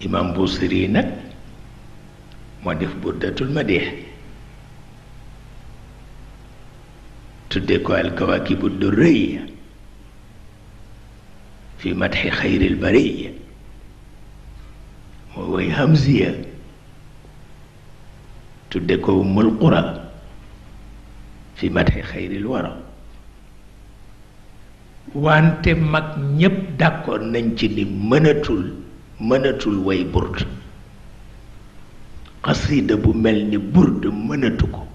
imam Busiri nag moo def burdatul madih tudde ko alkawakibu durriya fi madhi xayril bariya moo woy hamziya tudde ko ummul qura fi madhi xayril wara wante mag ñépp d'accord nañ ci ni mënatul way burd xasida bu mel ni burd mënatu ko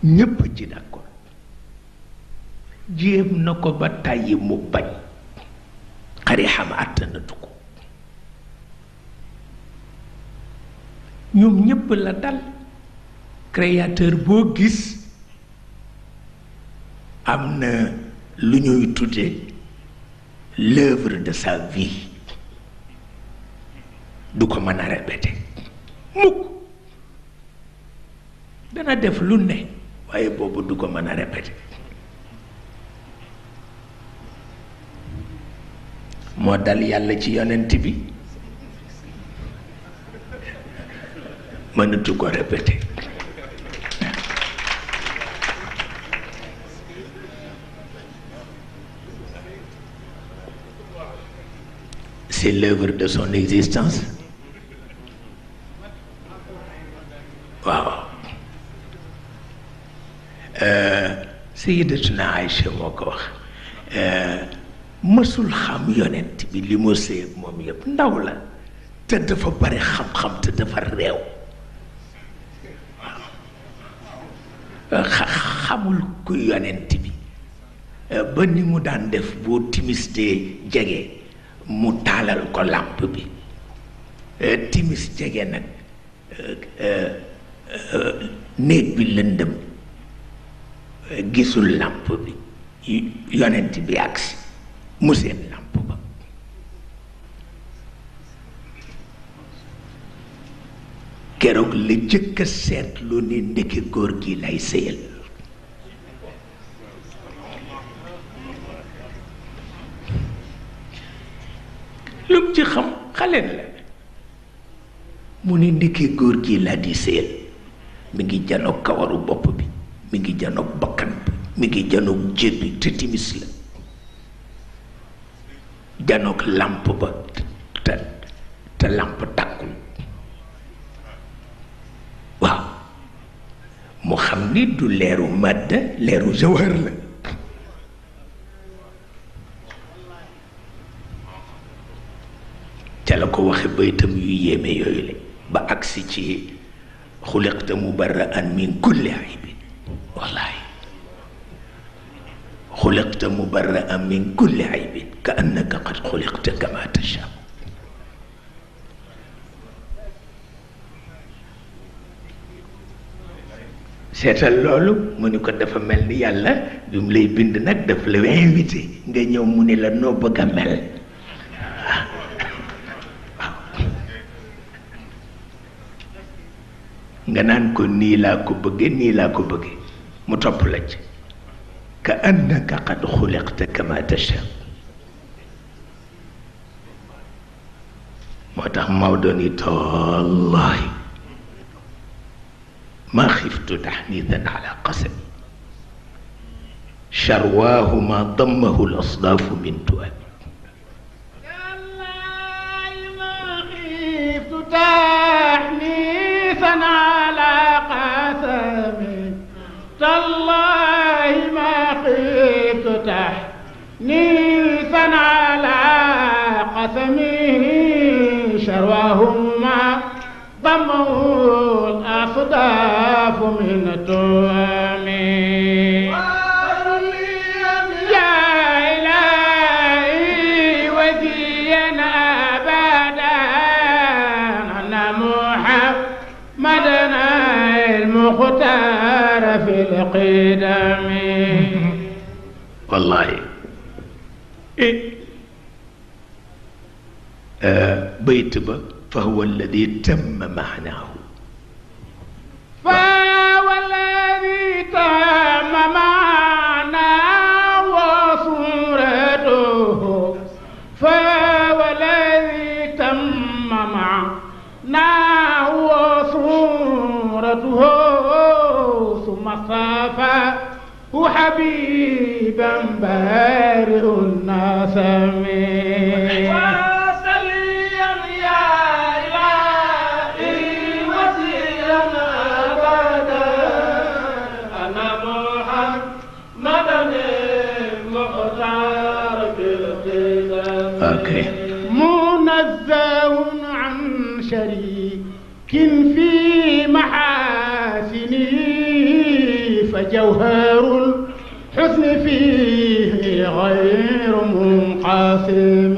ñépp ci d'accord jéem na ko ba tàyyi mu bañ xari xam àttanatu ko ñoom ñépp la dal créateur boo gis am na lu ñuy tudde l'œuvre de sa vie du ko mën a répéter mukk dana def lu ne waaye boobu du ko mën a répéter moo dal yàlla ci yonent bi mënatu ko répéter c'est l'œuvre de son existence waaw Sayyidatuna Aïcha moo ko wax mësul xam yonent bi li mu sëy ak moom yëpp ndaw la te dafa bari xam-xam te dafa réew waaw xamul ku yonent bi ba ni mu daan def boo timis dee jege mu taalal ko làmp bi timis jege nag néeg bi lëndëm gisul làmp bi yonent bi agsi mu seen làmp ba keroog la jëkk a seetlu ni ndeke góor gi lay sëyal lum ci xam xale la mu ne ndeke góor gi laa di sëyal mi ngi janoog kawaru bopp bi mi ngi janoog bakkan bi mi ngi janoog jër bi te timis la janoog làmp ba te làmp tàkkul waaw mu xam ni du leeru màdd leeru jawhar la ca la ko waxe baytam yu yéeme yooyu le ba agsi ci xuliqta mubarra'an min kulli aybin wallahi xuliqta mubarra'an min kulli aybin ka annaka qad xuliqta kama tasha seetal loolu mu ni ko dafa mel ni yàlla bi mu lay bind nag daf la invité nga ñëw mu ni la noo bëgg a mel nga naan ko nii laa ko bëgge nii laa ko bëgge mu topp la ci ka annaka qad xuliqta kama tasha moo tax Maodo ni tallahi ما خفت تحنيثا على قسم شرواه ما ضمه الأصداف من تؤم تالله ما خفت تحنيثا على قسم تالله ما خفت تحنيثا على قسمه شرواه ما ضمه الأصداف من توامي يا إلهي وزينا أبدا أن محمدنا المختار في القدم والله بيت فهو الذي تم معناه فهو الذي تم معناه وصورته فهو صورته ثم صافى حبيبا بارئ النسم وصليا يا إلهي وسيا أبدا أنا محمدا المختار في القدم منزه عن شريك في محاسنه فجوهر الحسن فيه غير منقسم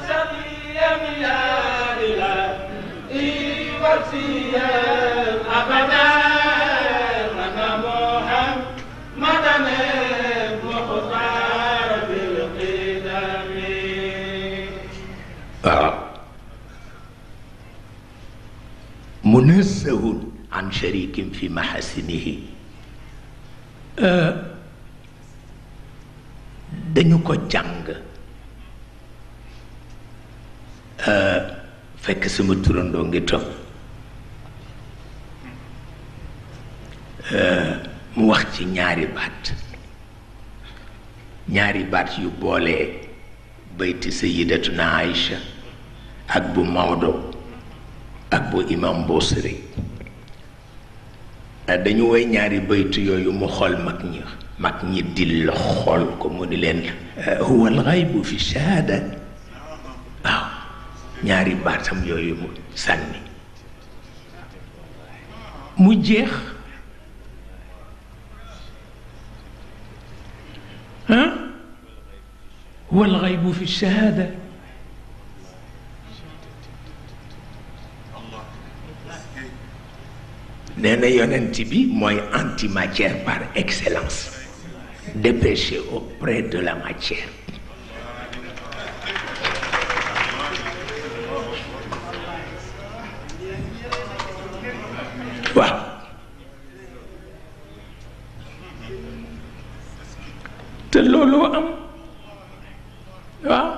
سليا يا إلهي وسيا أبدا أنا محمدا المختار بالقدم منزه عن شريك في محاسنه dañu ko jàng fekk sama turandoo ngi toog mu wax ci ñaari baat yu boolee bayti sayyidatuna Aïcha ak bu Maodo ak bu imam Bousiri dañu woy ñaari baytu yooyu mu xool mag ñi dil la xool ko mu ni leen huwa alxaybu fi shahada waaw ñaari baatam yooyu mu sànni mu jeex huwa alxaybu fi shahada nee na yonent bi mooy antimatière par excellence dépêché auprès de la matière waaw te loolu am waaw